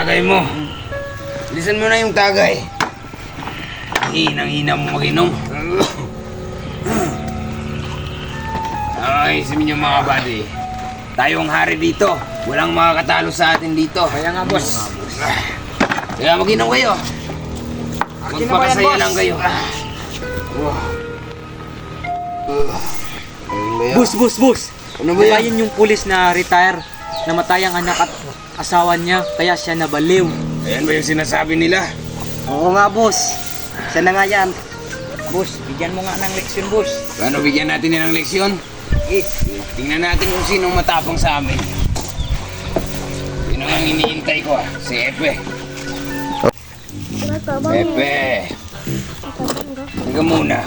tagay mo. Bilisan mo na yung tagay. Hinang-hina mo mag-inom. Ay, sabihin niyo mga buddy. Tayo ang hari dito. Walang makakatalo sa atin dito. Kaya nga, boss. Kaya mag-inom kayo. Magpakasaya lang kayo. Boss. Ano ba Diba yan? yun yung pulis na retire, namatay ang anak at asawa niya, kaya siya nabaliw. Ayan ba yung sinasabi nila? Oo nga, boss. Siya na nga yan. Boss, bigyan mo nga ng leksyon, boss. Paano bigyan natin yan ng leksyon? Tingnan natin kung sinong matapang sa amin. Sino ang iniintay ko Si Epe. Epe. Teka muna.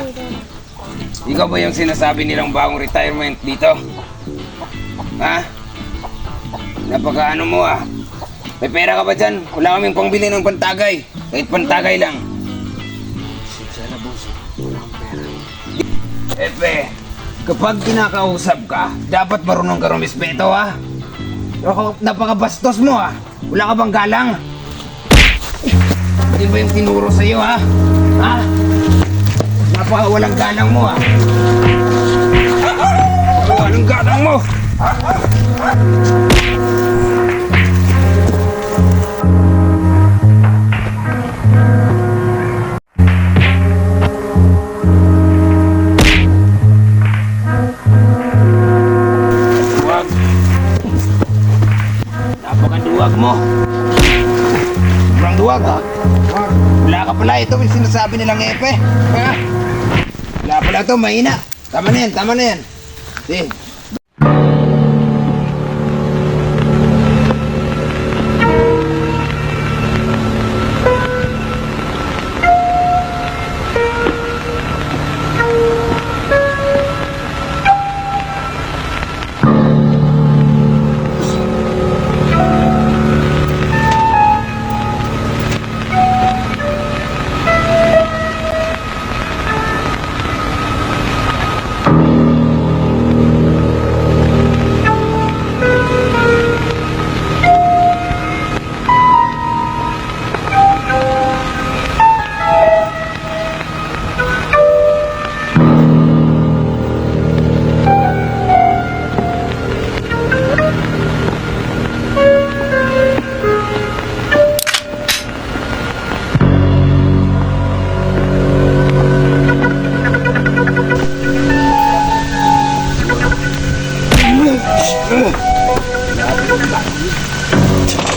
Ikaw ba yung sinasabi nilang bagong retirement dito? Ha? Napaka-ano mo May pera ka ba dyan? Wala kaming pangbili ng pantagay. Kahit pantagay lang. Sana, boss. Epe, kapag kinakausap ka, dapat marunong ka rumispeto Napakabastos mo Wala ka bang galang? Hindi ba yung tinuro sa'yo Ha? Napakawalang galang mo Walang galang mo! Duwag. Napakaduwag mo. Sobrang duwag Wala ka pala. Ito yung sinasabi nilang Epe. Wala pala ito. Mahina. Tama na yan. Sige.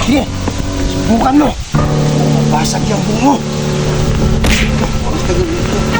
Sige, subukan mo. Basag yung bungo. Basta ganito.